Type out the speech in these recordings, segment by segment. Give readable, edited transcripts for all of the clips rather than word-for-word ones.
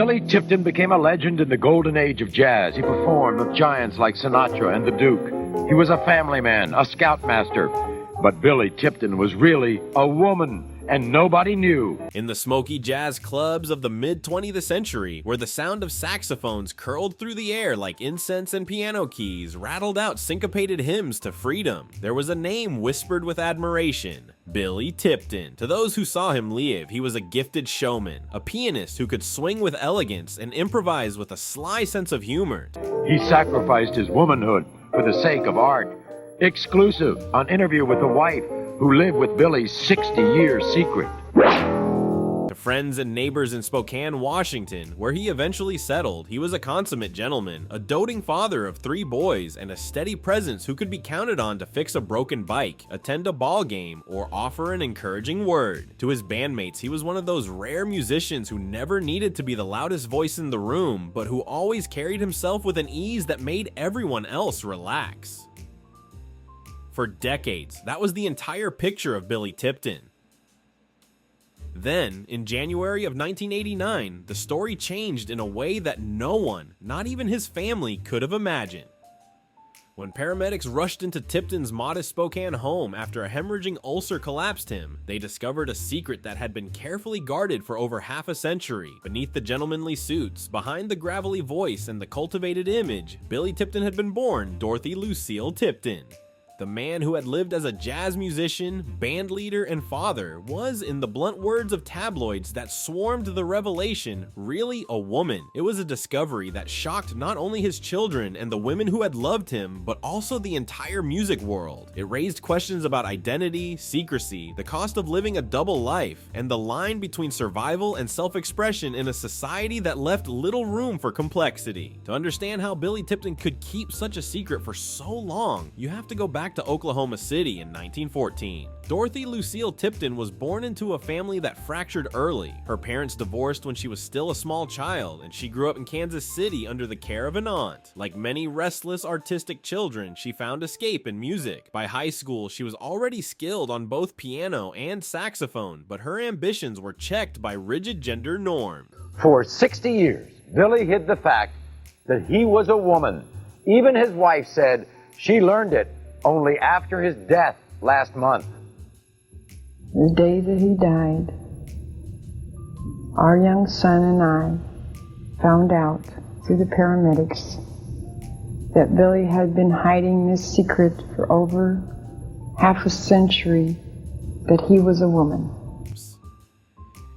Billy Tipton became a legend in the golden age of jazz. He performed with giants like Sinatra and the Duke. He was a family man, a scoutmaster. But Billy Tipton was really a woman, and nobody knew. In the smoky jazz clubs of the mid-20th century, where the sound of saxophones curled through the air like incense and piano keys rattled out syncopated hymns to freedom, there was a name whispered with admiration: Billy Tipton. To those who saw him live, he was a gifted showman, a pianist who could swing with elegance and improvise with a sly sense of humor. He sacrificed his womanhood for the sake of art. Exclusive on Interview with the Wife, who lived with Billy's 60-year secret. To friends and neighbors in Spokane, Washington, where he eventually settled, he was a consummate gentleman, a doting father of 3 boys, and a steady presence who could be counted on to fix a broken bike, attend a ball game, or offer an encouraging word. To his bandmates, he was one of those rare musicians who never needed to be the loudest voice in the room, but who always carried himself with an ease that made everyone else relax. For decades, that was the entire picture of Billy Tipton. Then, in January of 1989, the story changed in a way that no one, not even his family, could have imagined. When paramedics rushed into Tipton's modest Spokane home after a hemorrhaging ulcer collapsed him, they discovered a secret that had been carefully guarded for over half a century. Beneath the gentlemanly suits, behind the gravelly voice and the cultivated image, Billy Tipton had been born Dorothy Lucille Tipton. The man who had lived as a jazz musician, band leader, and father was, in the blunt words of tabloids that swarmed the revelation, really a woman. It was a discovery that shocked not only his children and the women who had loved him, but also the entire music world. It raised questions about identity, secrecy, the cost of living a double life, and the line between survival and self-expression in a society that left little room for complexity. To understand how Billy Tipton could keep such a secret for so long, you have to go back to Oklahoma City in 1914. Dorothy Lucille Tipton was born into a family that fractured early. Her parents divorced when she was still a small child, and she grew up in Kansas City under the care of an aunt. Like many restless, artistic children, she found escape in music. By high school, she was already skilled on both piano and saxophone, but her ambitions were checked by rigid gender norms. For 60 years, Billy hid the fact that he was a woman. Even his wife said she learned it only after his death last month. The day that he died, our young son and I found out through the paramedics that Billy had been hiding this secret for over half a century, that he was a woman.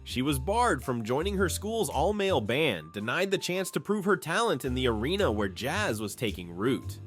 She was barred from joining her school's all-male band, denied the chance to prove her talent in the arena where jazz was taking root.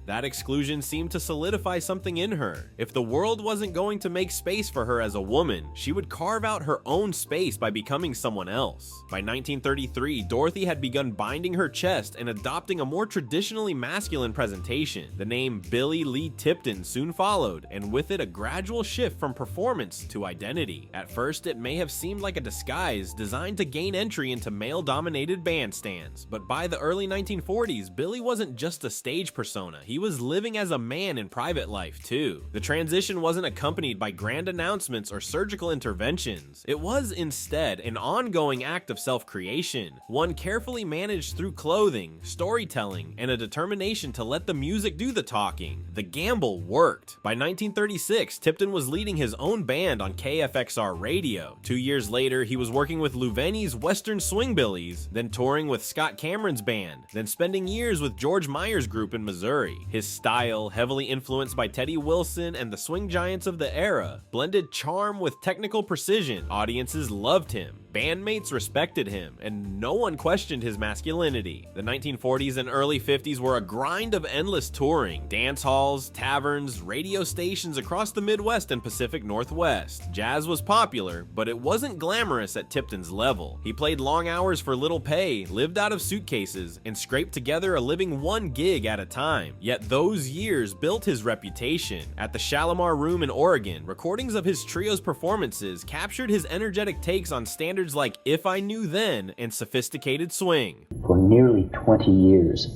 That exclusion seemed to solidify something in her. If the world wasn't going to make space for her as a woman, she would carve out her own space by becoming someone else. By 1933, Dorothy had begun binding her chest and adopting a more traditionally masculine presentation. The name Billy Lee Tipton soon followed, and with it a gradual shift from performance to identity. At first, it may have seemed like a disguise designed to gain entry into male-dominated bandstands, but by the early 1940s, Billy wasn't just a stage persona. He was living as a man in private life too. The transition wasn't accompanied by grand announcements or surgical interventions. It was instead an ongoing act of self-creation, one carefully managed through clothing, storytelling, and a determination to let the music do the talking. The gamble worked. By 1936, Tipton was leading his own band on KFXR radio. 2 years later, he was working with Lou Vannie's Western Swingbillies, then touring with Scott Cameron's band, then spending years with George Meyer's group in Missouri. His style, heavily influenced by Teddy Wilson and the swing giants of the era, blended charm with technical precision. Audiences loved him, bandmates respected him, and no one questioned his masculinity. The 1940s and early 50s were a grind of endless touring, dance halls, taverns, radio stations across the Midwest and Pacific Northwest. Jazz was popular, but it wasn't glamorous at Tipton's level. He played long hours for little pay, lived out of suitcases, and scraped together a living one gig at a time. Yet those years built his reputation. At the Shalimar Room in Oregon, recordings of his trio's performances captured his energetic takes on standards like If I Knew Then and Sophisticated Swing. For nearly 20 years.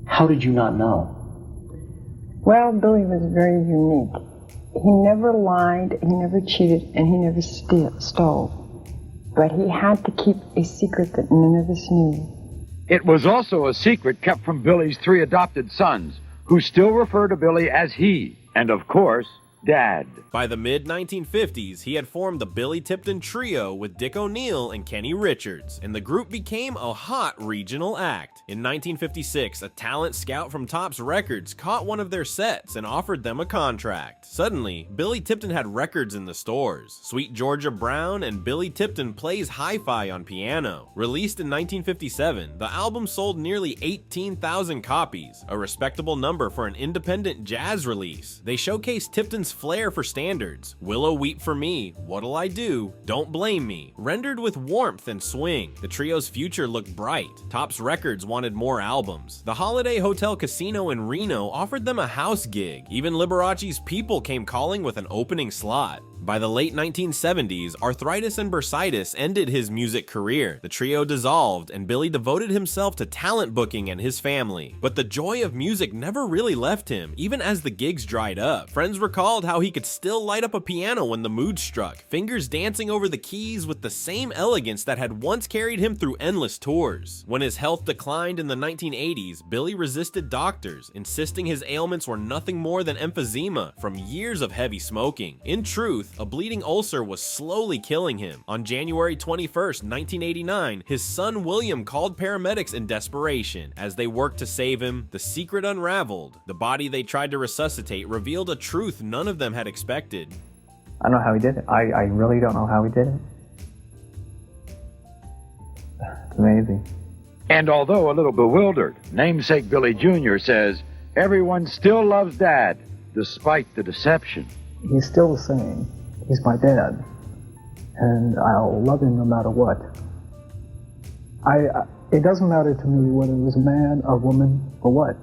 How did you not know? Well, Billy was very unique. He never lied, he never cheated, and he never stole. but he had to keep a secret that none of us knew. It was also a secret kept from Billy's 3 adopted sons, who still refer to Billy as he, and of course, Dad. By the mid-1950s, he had formed the Billy Tipton Trio with Dick O'Neill and Kenny Richards, and the group became a hot regional act. In 1956, a talent scout from Tops Records caught one of their sets and offered them a contract. Suddenly, Billy Tipton had records in the stores. Sweet Georgia Brown and Billy Tipton Plays Hi-Fi on piano. Released in 1957, the album sold nearly 18,000 copies, a respectable number for an independent jazz release. They showcased Tipton's flair for standards. Willow Weep for Me, What'll I Do, Don't Blame Me, rendered with warmth and swing. The trio's future looked bright. Tops Records wanted more albums. The Holiday Hotel Casino in Reno offered them a house gig. Even Liberace's People came calling with an opening slot. By the late 1970s, arthritis and bursitis ended his music career. The trio dissolved, and Billy devoted himself to talent booking and his family. But the joy of music never really left him, even as the gigs dried up. Friends recalled how he could still light up a piano when the mood struck, fingers dancing over the keys with the same elegance that had once carried him through endless tours. When his health declined in the 1980s, Billy resisted doctors, insisting his ailments were nothing more than emphysema from years of heavy smoking. In truth, a bleeding ulcer was slowly killing him. On January 21st, 1989, his son William called paramedics in desperation. As they worked to save him, the secret unraveled. The body they tried to resuscitate revealed a truth none of them had expected. I don't know how he did it. I really don't know how he did it. It's amazing. And although a little bewildered, namesake Billy Jr. says, everyone still loves Dad, despite the deception. He's still the same. He's my dad, and I'll love him no matter what. It doesn't matter to me whether it was a man, a woman, or what.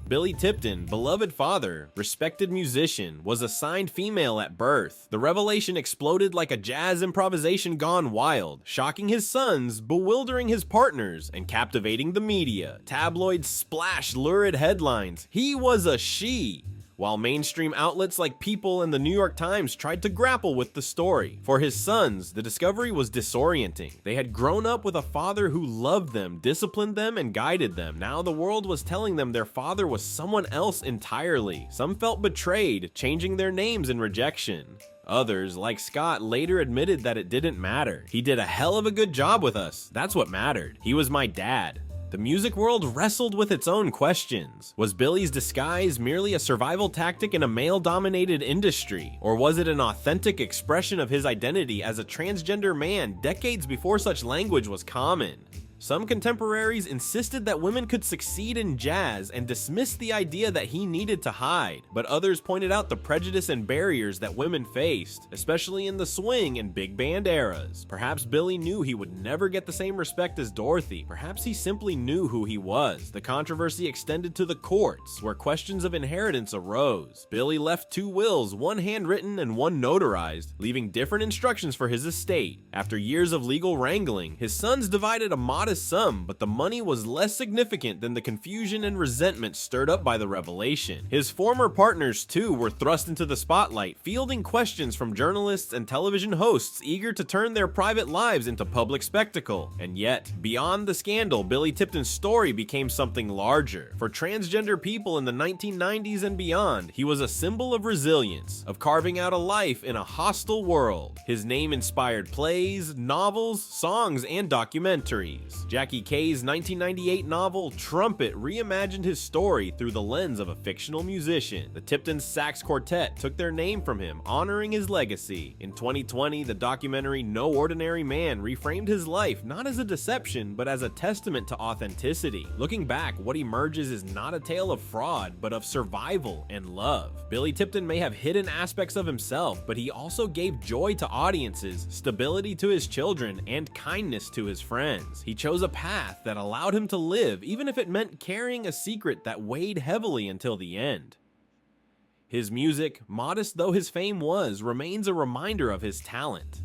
Billy Tipton, beloved father, respected musician, was assigned female at birth. The revelation exploded like a jazz improvisation gone wild, shocking his sons, bewildering his partners, and captivating the media. Tabloids splashed lurid headlines. He was a she. While mainstream outlets like People and the New York Times tried to grapple with the story. For his sons, the discovery was disorienting. They had grown up with a father who loved them, disciplined them, and guided them. Now the world was telling them their father was someone else entirely. Some felt betrayed, changing their names in rejection. Others, like Scott, later admitted that it didn't matter. He did a hell of a good job with us. That's what mattered. He was my dad. The music world wrestled with its own questions. Was Billy's disguise merely a survival tactic in a male-dominated industry? Or was it an authentic expression of his identity as a transgender man decades before such language was common? Some contemporaries insisted that women could succeed in jazz and dismissed the idea that he needed to hide, but others pointed out the prejudice and barriers that women faced, especially in the swing and big band eras. Perhaps Billy knew he would never get the same respect as Dorothy. Perhaps he simply knew who he was. The controversy extended to the courts, where questions of inheritance arose. Billy left 2 wills, one handwritten and one notarized, leaving different instructions for his estate. After years of legal wrangling, his sons divided a modest sum, but the money was less significant than the confusion and resentment stirred up by the revelation. His former partners, too, were thrust into the spotlight, fielding questions from journalists and television hosts eager to turn their private lives into public spectacle. And yet, beyond the scandal, Billy Tipton's story became something larger. For transgender people in the 1990s and beyond, he was a symbol of resilience, of carving out a life in a hostile world. His name inspired plays, novels, songs, and documentaries. Jackie Kay's 1998 novel Trumpet reimagined his story through the lens of a fictional musician. The Tipton Sax Quartet took their name from him, honoring his legacy. In 2020, the documentary No Ordinary Man reframed his life not as a deception, but as a testament to authenticity. Looking back, what emerges is not a tale of fraud, but of survival and love. Billy Tipton may have hidden aspects of himself, but he also gave joy to audiences, stability to his children, and kindness to his friends. He chose a path that allowed him to live, even if it meant carrying a secret that weighed heavily until the end. His music, modest though his fame was, remains a reminder of his talent.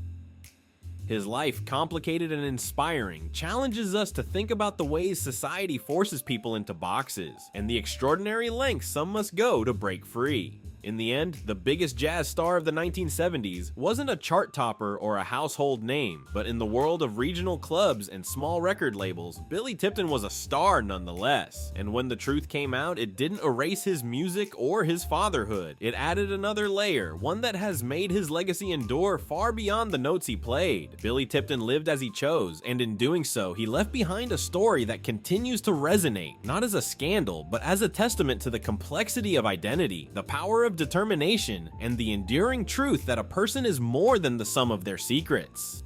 His life, complicated and inspiring, challenges us to think about the ways society forces people into boxes, and the extraordinary lengths some must go to break free. In the end, the biggest jazz star of the 1970s wasn't a chart topper or a household name, but in the world of regional clubs and small record labels, Billy Tipton was a star nonetheless. And when the truth came out, it didn't erase his music or his fatherhood. It added another layer, one that has made his legacy endure far beyond the notes he played. Billy Tipton lived as he chose, and in doing so, he left behind a story that continues to resonate, not as a scandal, but as a testament to the complexity of identity, the power of determination, and the enduring truth that a person is more than the sum of their secrets.